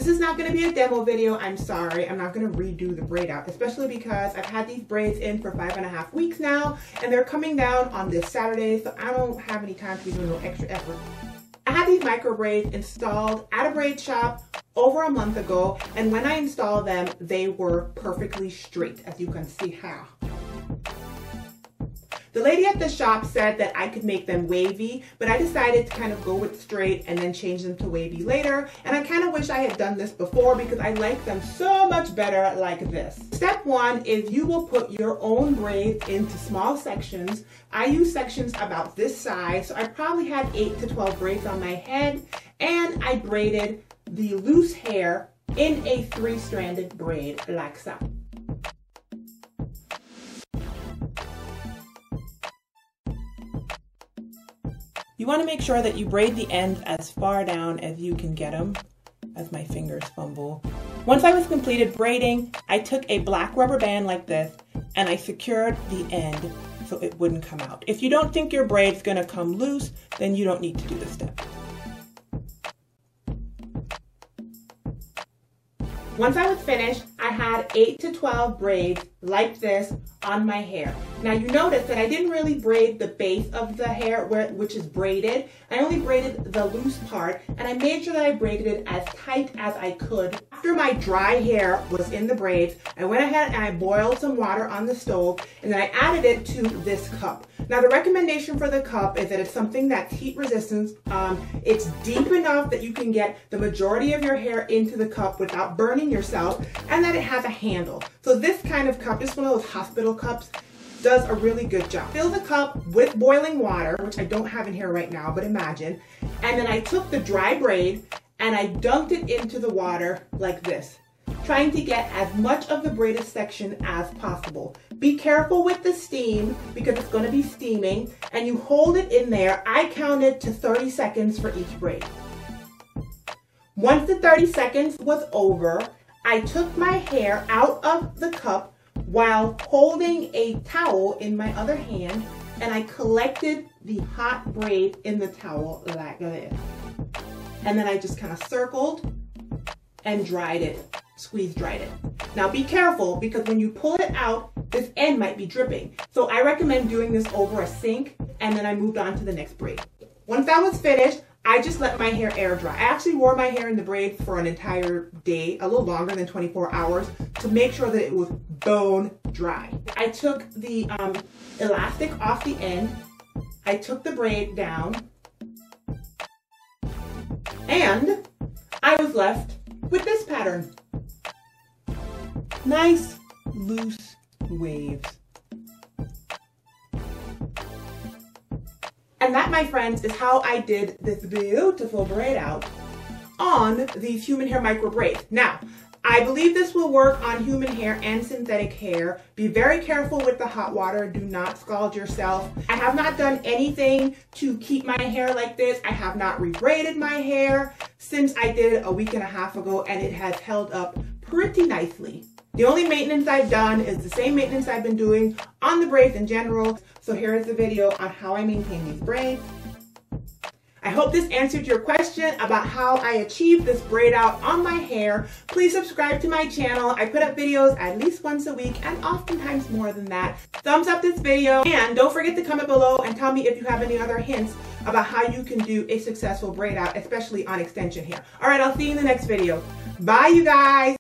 This is not going to be a demo video. I'm sorry. I'm not going to redo the braid out, especially because I've had these braids in for 5.5 weeks now, and they're coming down on this Saturday, so I don't have any time to be doing no extra effort. I had these micro braids installed at a braid shop over a month ago, and when I installed them, they were perfectly straight, as you can see here. The lady at the shop said that I could make them wavy, but I decided to kind of go with straight and then change them to wavy later. And I kind of wish I had done this before because I like them so much better like this. Step one is you will put your own braids into small sections. I use sections about this size, so I probably had 8 to 12 braids on my head, and I braided the loose hair in a 3-stranded braid like so. You want to make sure that you braid the ends as far down as you can get them, as my fingers fumble. Once I was completed braiding, I took a black rubber band like this and I secured the end so it wouldn't come out. If you don't think your braid's going to come loose, then you don't need to do this step. Once I was finished, I had 8 to 12 braids like this on my hair. Now you notice that I didn't really braid the base of the hair which is braided. I only braided the loose part, and I made sure that I braided it as tight as I could. After my dry hair was in the braids, I went ahead and I boiled some water on the stove, and then I added it to this cup. Now the recommendation for the cup is that it's something that's heat resistant. It's deep enough that you can get the majority of your hair into the cup without burning yourself, and that it has a handle. So this kind of cup, just one of those hospital cups, does a really good job. Fill the cup with boiling water, which I don't have in here right now, but imagine. And then I took the dry braid and I dunked it into the water like this, trying to get as much of the braided section as possible. Be careful with the steam because it's going to be steaming, and you hold it in there. I counted to 30 seconds for each braid. Once the 30 seconds was over, I took my hair out of the cup while holding a towel in my other hand, and I collected the hot braid in the towel like this. And then I just kind of circled and dried it, squeeze dried it. Now be careful because when you pull it out, this end might be dripping. So I recommend doing this over a sink, and then I moved on to the next braid. Once that was finished, I just let my hair air dry. I actually wore my hair in the braids for an entire day, a little longer than 24 hours, to make sure that it was bone dry. I took the elastic off the end, I took the braid down, and I was left with this pattern. Nice, loose waves. And that, my friends, is how I did this beautiful braid out on these human hair micro braids. Now, I believe this will work on human hair and synthetic hair. Be very careful with the hot water. Do not scald yourself. I have not done anything to keep my hair like this. I have not rebraided my hair since I did it a week and a half ago, and it has held up pretty nicely. The only maintenance I've done is the same maintenance I've been doing on the braids in general. So here is the video on how I maintain these braids. I hope this answered your question about how I achieved this braid out on my hair. Please subscribe to my channel. I put up videos at least once a week and oftentimes more than that. Thumbs up this video, and don't forget to comment below and tell me if you have any other hints about how you can do a successful braid out, especially on extension hair. All right, I'll see you in the next video. Bye, you guys.